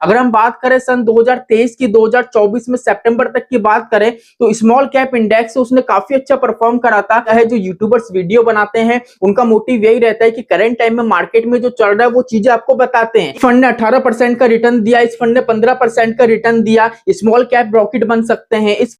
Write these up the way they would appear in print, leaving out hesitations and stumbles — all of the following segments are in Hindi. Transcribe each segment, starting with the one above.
अगर हम बात करें सन 2023 की 2024 में सितंबर तक की बात करें तो स्मॉल कैप इंडेक्स उसने काफी अच्छा परफॉर्म करा था। है जो यूट्यूबर्स वीडियो बनाते हैं उनका मोटिव यही रहता है कि करंट टाइम में मार्केट में जो चल रहा है वो चीजें आपको बताते हैं। फंड ने 18% का रिटर्न दिया, इस फंड ने 15% का रिटर्न दिया, स्मॉल कैप रॉकेट बन सकते हैं। इस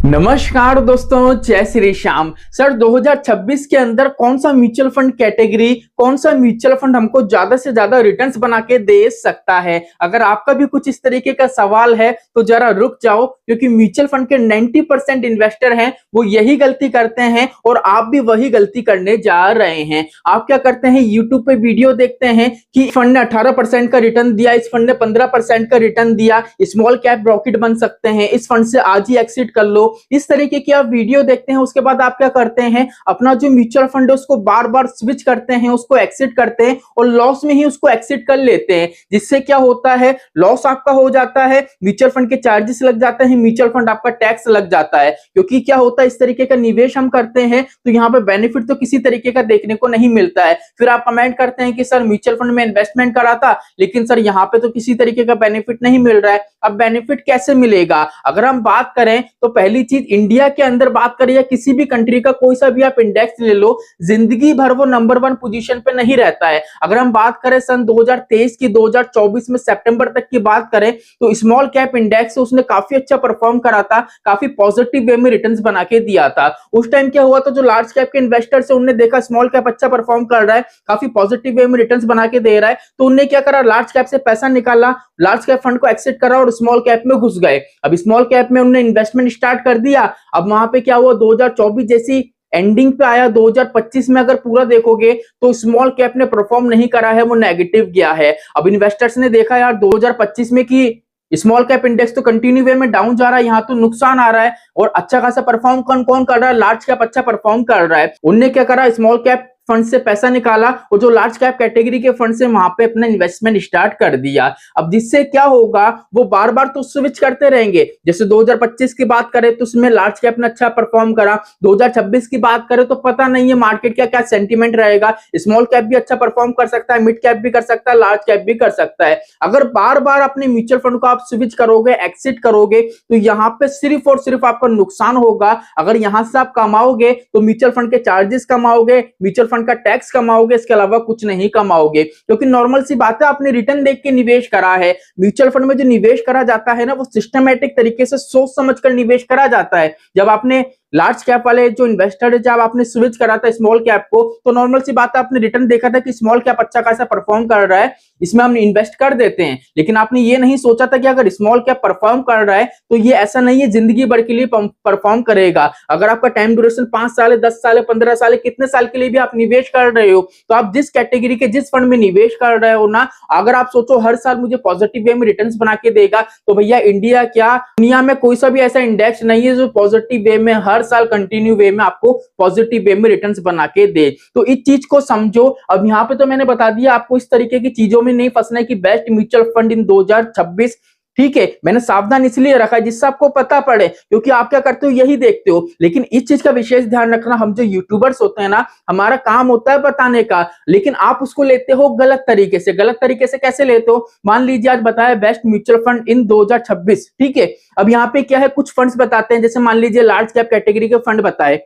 नमस्कार दोस्तों, जय श्री श्याम। सर 2026 के अंदर कौन सा म्यूचुअल फंड कैटेगरी, कौन सा म्यूचुअल फंड हमको ज्यादा से ज्यादा रिटर्न्स बना के दे सकता है? अगर आपका भी कुछ इस तरीके का सवाल है तो जरा रुक जाओ, क्योंकि म्यूचुअल फंड के 90% इन्वेस्टर हैं वो यही गलती करते हैं और आप भी वही गलती करने जा रहे हैं। आप क्या करते हैं, यूट्यूब पे वीडियो देखते हैं कि फंड ने 18% का रिटर्न दिया, इस फंड ने 15% का रिटर्न दिया, स्मॉल कैप रॉकेट बन सकते हैं, इस फंड से आज ही एक्सिट कर लो। इस तरीके की आप वीडियो देखते हैं, उसके बाद आप क्या करते हैं, अपना जो म्यूचुअल फंड है उसको बार बार स्विच करते हैं, उसको एक्सिट करते हैं और लॉस में ही उसको एक्सिट कर लेते हैं। जिससे क्या होता है, लॉस आपका हो जाता है, म्यूचुअल फंड के चार्जेस लग जाते हैं, म्यूचुअल फंड आपका टैक्स लग जाता है। क्योंकि क्या होता है, इस तरीके का निवेश हम करते हैं तो यहाँ पे बेनिफिट तो किसी तरीके का देखने को नहीं मिलता है। फिर आप कमेंट करते हैं कि सर म्यूचुअल फंड में इन्वेस्टमेंट करा था लेकिन सर यहाँ पे तो किसी तरीके का बेनिफिट नहीं मिल रहा है। अब बेनिफिट कैसे मिलेगा? अगर हम बात करें तो पहली चीज, इंडिया के अंदर बात करें या किसी भी कंट्री का कोई सा भी आप इंडेक्स ले लो, जिंदगी भर वो नंबर 1 पोजीशन पे नहीं रहता है। अगर हम बात करें सन 2023 की 2024 में सितंबर तक की बात करें तो स्मॉल कैप इंडेक्स उसने काफी अच्छा परफॉर्म करा था, काफी पॉजिटिव वे में रिटर्न्स बना के दिया था। उस टाइम क्या हुआ था, जो लार्ज कैप के इन्वेस्टर्स है उन्होंने देखा स्मॉल कैप अच्छा परफॉर्म कर रहा है, काफी पॉजिटिव वे में रिटर्न्स बना के दे रहा है, तो उन्होंने क्या करा, लार्ज कैप से पैसा निकाला, लार्ज कैप फंड को एक्सिट करा और स्मॉल कैप में घुस गए। अब स्मॉल कैप में उन्होंने इन्वेस्टमेंट स्टार्ट कर दिया। अब वहां पे क्या हुआ, 2024 जैसी एंडिंग पे आया, 2025 में अगर पूरा देखोगे तो स्मॉल कैप ने परफॉर्म नहीं करा है, वो नेगेटिव गया है। अब इन्वेस्टर्स ने देखा यार 2025 में कि स्मॉल कैप इंडेक्स तो कंटिन्यू वे में डाउन जा रहा है, यहाँ तो नुकसान आ रहा है, और अच्छा खासा परफॉर्म कौन कौन कर रहा है, लार्ज कैप अच्छा परफॉर्म कर रहा है। उनने क्या करा, स्मॉल कैप फंड से पैसा निकाला और जो लार्ज कैप कैटेगरी के फंड से वहां पे अपना इन्वेस्टमेंट स्टार्ट कर दिया। अब जिससे क्या होगा, वो बार बार तो स्विच करते रहेंगे। जैसे 2025 की बात करें तो उसमें लार्ज कैप ने अच्छा परफॉर्म करा, 2026 की बात करें तो पता नहीं है मार्केट का क्या सेंटीमेंट रहेगा, स्मॉल कैप भी अच्छा परफॉर्म कर सकता है, मिड कैप भी कर सकता है, लार्ज कैप भी कर सकता है। अगर बार बार अपने म्यूचुअल फंड को आप स्विच करोगे, एक्सिट करोगे, तो यहाँ पे सिर्फ और सिर्फ आपका नुकसान होगा। अगर यहां से आप कमाओगे तो म्यूचुअल फंड के चार्जेस कमाओगे, म्यूचुअल का टैक्स कमाओगे, इसके अलावा कुछ नहीं कमाओगे। क्योंकि नॉर्मल सी बात है, आपने रिटर्न देख के निवेश करा है। म्यूचुअल फंड में जो निवेश करा जाता है ना, वो सिस्टमैटिक तरीके से सोच समझकर निवेश करा जाता है। जब आपने लार्ज कैप वाले जो इन्वेस्टर है, जब आपने स्विच करा था स्मॉल कैप को, तो नॉर्मल सी बात है, आपने रिटर्न देखा था कि स्मॉल कैप अच्छा खासा परफॉर्म कर रहा है, इसमें हम इन्वेस्ट कर देते हैं। लेकिन आपने ये नहीं सोचा था कि अगर स्मॉल कैप परफॉर्म कर रहा है तो ये ऐसा नहीं है जिंदगी भर के लिए परफॉर्म करेगा। अगर आपका टाइम ड्यूरेशन 5 साल है, 10 साल है, 15 साल है, कितने साल के लिए भी आप निवेश कर रहे हो, तो आप जिस कैटेगरी के जिस फंड में निवेश कर रहे हो ना, अगर आप सोचो हर साल मुझे पॉजिटिव वे में रिटर्न्स बना के देगा, तो भैया इंडिया क्या, दुनिया में कोई सा भी ऐसा इंडेक्स नहीं है जो पॉजिटिव वे में हर साल कंटिन्यू वे में आपको पॉजिटिव वे में रिटर्न्स बना के दे। तो इस चीज को समझो। अब यहाँ पे तो मैंने बता दिया, आपको इस तरीके की चीजों में नहीं फंसना है कि बेस्ट म्यूचुअल फंड इन 2026, ठीक है। मैंने सावधान इसलिए रखा है जिससे आपको पता पड़े, क्योंकि आप क्या करते हो, यही देखते हो। लेकिन इस चीज का विशेष ध्यान रखना, हम जो यूट्यूबर्स होते हैं ना, हमारा काम होता है बताने का, लेकिन आप उसको लेते हो गलत तरीके से। गलत तरीके से कैसे लेते हो? मान लीजिए आज बताया बेस्ट म्यूचुअल फंड इन 2026, ठीक है। अब यहाँ पे क्या है, कुछ फंड्स बताते हैं, जैसे मान लीजिए लार्ज कैप कैटेगरी के फंड बताए,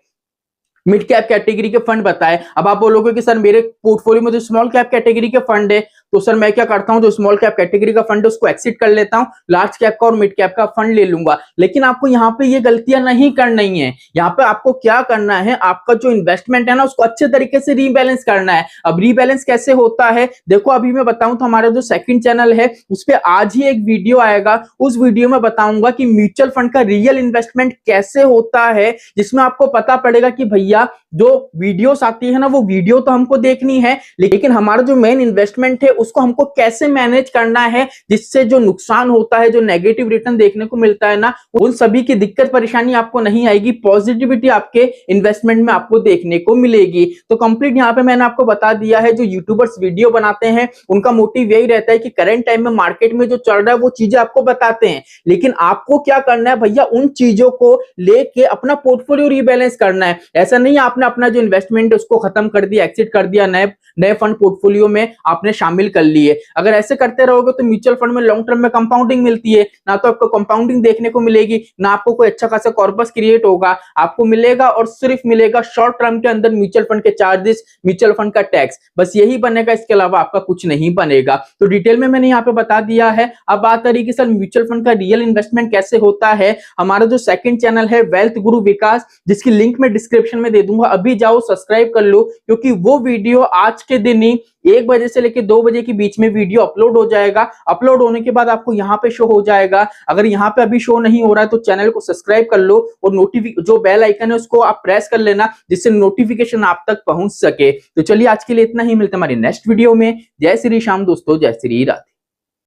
मिड कैप कैटेगरी के फंड बताए। अब आप बोलोगे कि सर मेरे पोर्टफोलियो में जो स्मॉल कैप कैटेगरी के फंड है, तो सर मैं क्या करता हूं, जो स्मॉल कैप कैटेगरी का फंड है उसको एक्सिट कर लेता हूं, लार्ज कैप का और मिड कैप का फंड ले लूंगा। लेकिन आपको यहाँ पे ये गलतियां नहीं करनी है। यहाँ पे आपको क्या करना है, आपका जो इन्वेस्टमेंट है ना, उसको अच्छे तरीके से रीबैलेंस करना है। अब रीबैलेंस कैसे होता है, देखो अभी मैं बताऊं तो हमारा जो सेकंड चैनल है उस पर आज ही एक वीडियो आएगा। उस वीडियो में बताऊंगा कि म्यूचुअल फंड का रियल इन्वेस्टमेंट कैसे होता है, जिसमें आपको पता पड़ेगा कि भैया जो वीडियोस आती है ना, वो वीडियो तो हमको देखनी है, लेकिन हमारा जो मेन इन्वेस्टमेंट है उसको हमको कैसे मैनेज करना है, जिससे जो नुकसान होता है, जो नेगेटिव रिटर्न देखने को मिलता है ना, उन सभी की दिक्कत परेशानी आपको नहीं आएगी, पॉजिटिविटी आपके इन्वेस्टमेंट में आपको देखने को मिलेगी। तो कंप्लीट यहाँ पे मैंने आपको बता दिया है, जो यूट्यूबर्स वीडियो बनाते हैं उनका मोटिव यही रहता है कि करंट टाइम में मार्केट में जो चल रहा है वो चीजें आपको बताते हैं, लेकिन आपको क्या करना है भैया, उन चीजों को लेके अपना पोर्टफोलियो रीबैलेंस करना है। ऐसा नहीं आपने अपना जो इन्वेस्टमेंट है उसको खत्म कर दिया, एक्सिट कर दिया, नए नए फंड पोर्टफोलियो में आपने शामिल कर लिए। अगर ऐसे करते रहोगे तो म्यूचुअल फंड में लॉन्ग टर्म में कंपाउंडिंग मिलती है, ना तो आपको कंपाउंडिंग देखने को मिलेगी, ना आपको कोई अच्छा खासा कॉर्पस क्रिएट होगा, आपको मिलेगा और सिर्फ मिलेगा शॉर्ट टर्म के अंदर म्यूचुअल फंड के चार्जेस, म्यूचुअल फंड का टैक्स, बस यही बनेगा, इसके अलावा आपका कुछ नहीं बनेगा। तो डिटेल में मैंने यहाँ पे बता दिया है। अब बात आ रही कि सर म्यूचुअल फंड का रियल इन्वेस्टमेंट कैसे होता है, हमारा जो सेकंड चैनल है वेल्थ गुरु विकास, जिसकी लिंक मैं डिस्क्रिप्शन में दे दूंगा, अभी जाओ सब्सक्राइब कर लो, क्योंकि वो वीडियो आज के दिन ही 1 बजे से लेकर 2 बजे के बीच में वीडियो अपलोड हो जाएगा। अपलोड होने के बाद आपको यहाँ पे शो हो जाएगा। अगर यहाँ पे अभी शो नहीं हो रहा है तो चैनल को सब्सक्राइब कर लो और जो बेल आइकन है उसको आप प्रेस कर लेना, जिससे नोटिफिकेशन आप तक पहुंच सके। तो चलिए आज के लिए इतना ही, मिलते हैं हमारी नेक्स्ट वीडियो में। जय श्री श्याम दोस्तों, जय श्री राधे।